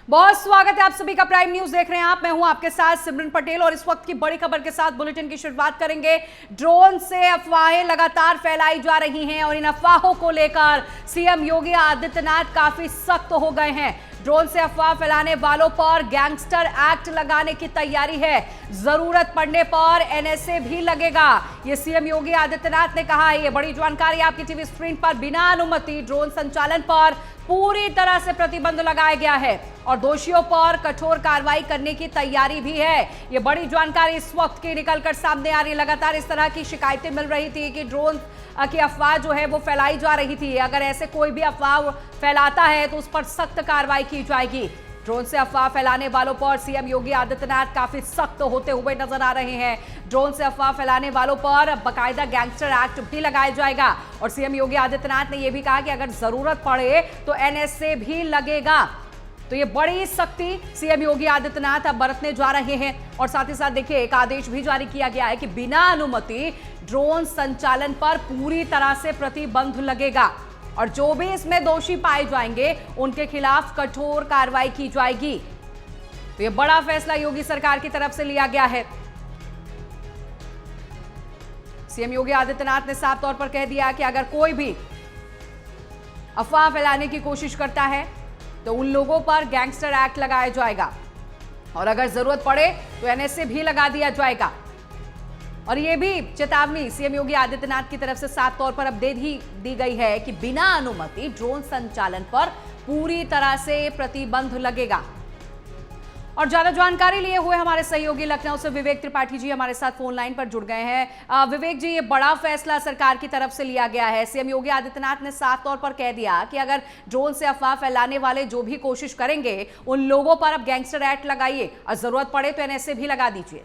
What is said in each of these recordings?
बहुत स्वागत है आप सभी का प्राइम न्यूज देख रहे हैं आप। मैं हूं आपके साथ सिमरन पटेल और इस वक्त की बड़ी खबर के साथ बुलेटिन की शुरुआत करेंगे। ड्रोन से अफवाहें लगातार फैलाई जा रही हैं और इन अफवाहों को लेकर सीएम योगी आदित्यनाथ काफी सख्त हो गए हैं। ड्रोन से अफवाह फैलाने वालों पर गैंगस्टर एक्ट लगाने की तैयारी है। जरूरत पड़ने पर एनएसए भी लगेगा, ये सीएम योगी आदित्यनाथ ने कहा है। ये बड़ी जानकारी आपकी टीवी स्क्रीन पर। बिना अनुमति ड्रोन संचालन पर पूरी तरह से प्रतिबंध लगाया गया है और दोषियों पर कठोर कार्रवाई करने की तैयारी भी है। ये बड़ी जानकारी इस वक्त की निकलकर सामने आ रही है। लगातार इस तरह की शिकायतें मिल रही थी कि ड्रोन की अफवाह जो है वो फैलाई जा रही थी। अगर ऐसे कोई भी अफवाह फैलाता है तो उस पर सख्त कार्रवाई की जाएगी। ड्रोन से अफवाह फैलाने वालों पर सीएम योगी आदित्यनाथ काफी सख्त होते हुए नजर आ रहे हैं। ड्रोन से अफवाह फैलाने वालों पर बाकायदा गैंगस्टर एक्ट भी लगाया जाएगा और सीएम योगी आदित्यनाथ ने यह भी कहा कि अगर जरूरत पड़े तो एनएसए भी लगेगा। तो ये बड़ी सख्ती सीएम योगी आदित्यनाथ अब बरतने जा रहे हैं और साथ ही साथ देखिए एक आदेश भी जारी किया गया है कि बिना अनुमति ड्रोन संचालन पर पूरी तरह से प्रतिबंध लगेगा और जो भी इसमें दोषी पाए जाएंगे उनके खिलाफ कठोर कार्रवाई की जाएगी। तो ये बड़ा फैसला योगी सरकार की तरफ से लिया गया है। सीएम योगी आदित्यनाथ ने साफ तौर पर कह दिया कि अगर कोई भी अफवाह फैलाने की कोशिश करता है तो उन लोगों पर गैंगस्टर एक्ट लगाया जाएगा और अगर जरूरत पड़े तो एनएसए भी लगा दिया जाएगा। और यह भी चेतावनी सीएम योगी आदित्यनाथ की तरफ से साफ तौर पर अब दे दी गई है कि बिना अनुमति ड्रोन संचालन पर पूरी तरह से प्रतिबंध लगेगा। और ज्यादा जानकारी लिए हुए हमारे सहयोगी लखनऊ से विवेक त्रिपाठी जी हमारे साथ फोन लाइन पर जुड़ गए हैं। विवेक जी, ये बड़ा फैसला सरकार की तरफ से लिया गया है। सीएम योगी आदित्यनाथ ने साफ तौर पर कह दिया कि अगर ड्रोन से अफवाह फैलाने वाले जो भी कोशिश करेंगे उन लोगों पर अब गैंगस्टर एक्ट लगाइए और जरूरत पड़े तो एनएसए भी लगा दीजिए।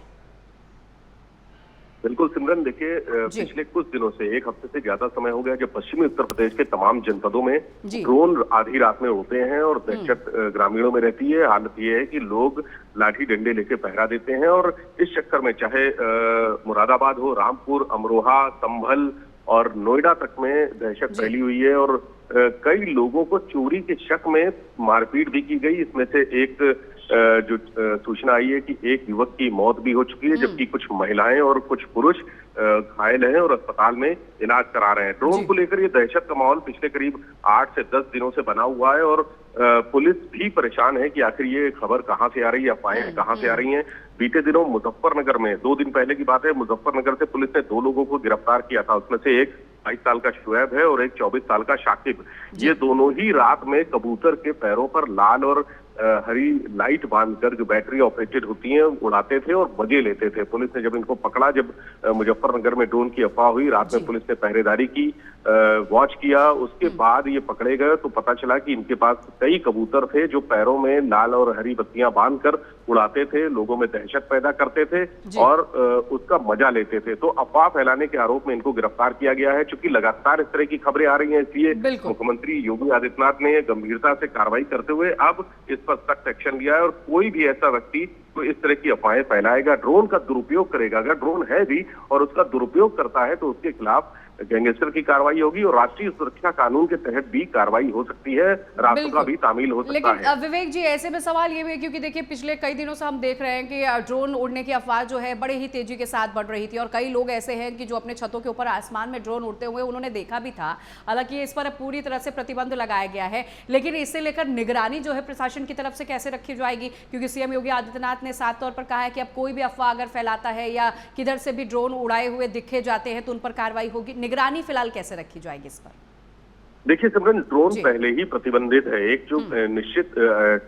बिल्कुल सिमरन, देखिए पिछले कुछ दिनों से एक हफ्ते से ज्यादा समय हो गया जब पश्चिमी उत्तर प्रदेश के तमाम जनपदों में ड्रोन आधी रात में उड़ते हैं और दहशत ग्रामीणों में रहती है। हालत ये है कि लोग लाठी डंडे लेके पहरा देते हैं और इस चक्कर में चाहे मुरादाबाद हो, रामपुर, अमरोहा, संभल और नोएडा तक में दहशत फैली हुई है और कई लोगों को चोरी के शक में मारपीट भी की गई। इसमें से एक जो सूचना आई है कि एक युवक की मौत भी हो चुकी है, जबकि कुछ महिलाएं और कुछ पुरुष घायल हैं और अस्पताल में इलाज करा रहे हैं। ड्रोन को लेकर ये दहशत का माहौल पिछले करीब 8 से 10 दिनों से बना हुआ है और पुलिस भी परेशान है कि आखिर ये खबर कहां से आ रही है, अफवाहें कहां से आ रही हैं। बीते दिनों मुजफ्फरनगर में 2 दिन पहले की बात है, मुजफ्फरनगर से पुलिस ने 2 लोगों को गिरफ्तार किया था। उसमें से एक 22 साल का शुएब है और एक 24 साल का शाकिब। ये दोनों ही रात में कबूतर के पैरों पर लाल और हरी लाइट बांधकर जो बैटरी ऑपरेटेड होती हैं उड़ाते थे और मजे लेते थे। पुलिस ने जब इनको पकड़ा, जब मुजफ्फरनगर में ड्रोन की अफवाह हुई, रात में पुलिस ने पहरेदारी की, वॉच किया, उसके बाद ये पकड़े गए तो पता चला कि इनके पास कई कबूतर थे जो पैरों में लाल और हरी बत्तियां बांधकर उड़ाते थे, लोगों में दहशत पैदा करते थे और उसका मजा लेते थे। तो अफवाह फैलाने के आरोप में इनको गिरफ्तार किया गया है। चूंकि लगातार इस तरह की खबरें आ रही हैं, इसलिए मुख्यमंत्री योगी आदित्यनाथ ने गंभीरता से कार्रवाई करते हुए अब इस पर सख्त एक्शन लिया है और कोई भी ऐसा व्यक्ति तो इस तरह की अफवाहें फैलाएगा, ड्रोन का दुरुपयोग करेगा, अगर ड्रोन है भी और उसका दुरुपयोग करता है तो उसके खिलाफ गैंगस्टर की कार्रवाई होगी और राष्ट्रीय सुरक्षा कानून के तहत भी कार्रवाई हो सकती है, रास्तों का भी तामील हो सकता है। लेकिन विवेक जी, ऐसे में सवाल ये भी है क्योंकि देखिए पिछले कई दिनों से हम देख रहे हैं कि ड्रोन उड़ने की अफवाह जो है बड़े ही तेजी के साथ बढ़ रही थी और कई लोग ऐसे हैं कि जो अपने छतों के ऊपर आसमान में ड्रोन उड़ते हुए उन्होंने देखा भी था। हालांकि इस पर पूरी तरह से प्रतिबंध लगाया गया है, लेकिन इससे लेकर निगरानी जो है प्रशासन की तरफ से कैसे रखी जाएगी? क्योंकि सीएम योगी आदित्यनाथ ने साफ तौर पर कहा है कि अब कोई भी अफवाह अगर फैलाता है या किधर से भी ड्रोन उड़ाए हुए दिखे जाते हैं तो उन पर कार्रवाई होगी। निगरानी फिलहाल कैसे रखी जाएगी इस पर? देखिए सिमरन, ड्रोन पहले ही प्रतिबंधित है। एक जो निश्चित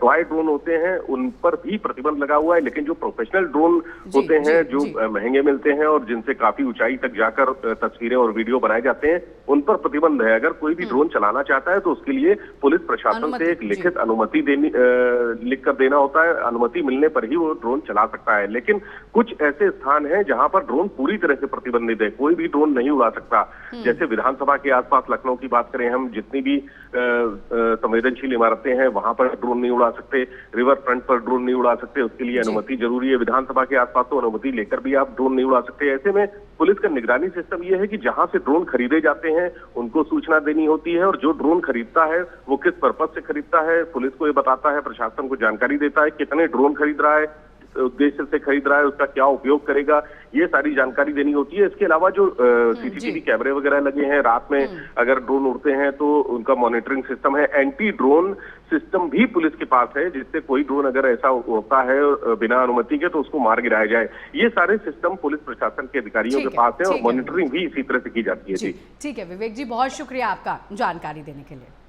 टॉय ड्रोन होते हैं उन पर भी प्रतिबंध लगा हुआ है, लेकिन जो प्रोफेशनल ड्रोन होते हैं जो महंगे मिलते हैं और जिनसे काफी ऊंचाई तक जाकर तस्वीरें और वीडियो बनाए जाते हैं उन पर प्रतिबंध है। अगर कोई भी ड्रोन चलाना चाहता है तो उसके लिए पुलिस प्रशासन से एक लिखित अनुमति लिख कर देना होता है। अनुमति मिलने पर ही वो ड्रोन चला सकता है। लेकिन कुछ ऐसे स्थान हैं जहां पर ड्रोन पूरी तरह से प्रतिबंधित है, कोई भी ड्रोन नहीं उड़ा सकता। जैसे विधानसभा के आसपास लखनऊ की बात करें हम, हम जितनी भी संवेदनशील इमारतें हैं वहां पर ड्रोन नहीं उड़ा सकते, रिवर फ्रंट पर ड्रोन नहीं उड़ा सकते, उसके लिए अनुमति जरूरी है। विधानसभा के आसपास तो अनुमति लेकर भी आप ड्रोन नहीं उड़ा सकते। ऐसे में पुलिस का निगरानी सिस्टम यह है कि जहां से ड्रोन खरीदे जाते हैं उनको सूचना देनी होती है, और जो ड्रोन खरीदता है वो किस पर्पज से खरीदता है पुलिस को ये बताता है, प्रशासन को जानकारी देता है, कितने ड्रोन खरीद रहा है, उद्देश्य से खरीद रहा है, उसका क्या उपयोग करेगा, ये सारी जानकारी देनी होती है। इसके अलावा जो सीसीटीवी कैमरे वगैरह लगे हैं, रात में अगर ड्रोन उड़ते हैं तो उनका मॉनिटरिंग सिस्टम है, एंटी ड्रोन सिस्टम भी पुलिस के पास है, जिससे कोई ड्रोन अगर ऐसा उड़ता है बिना अनुमति के तो उसको मार गिराया जाए। ये सारे सिस्टम पुलिस प्रशासन के अधिकारियों के पास है और मॉनिटरिंग भी इसी तरह से की जाती है। जी ठीक है विवेक जी, बहुत शुक्रिया आपका जानकारी देने के लिए।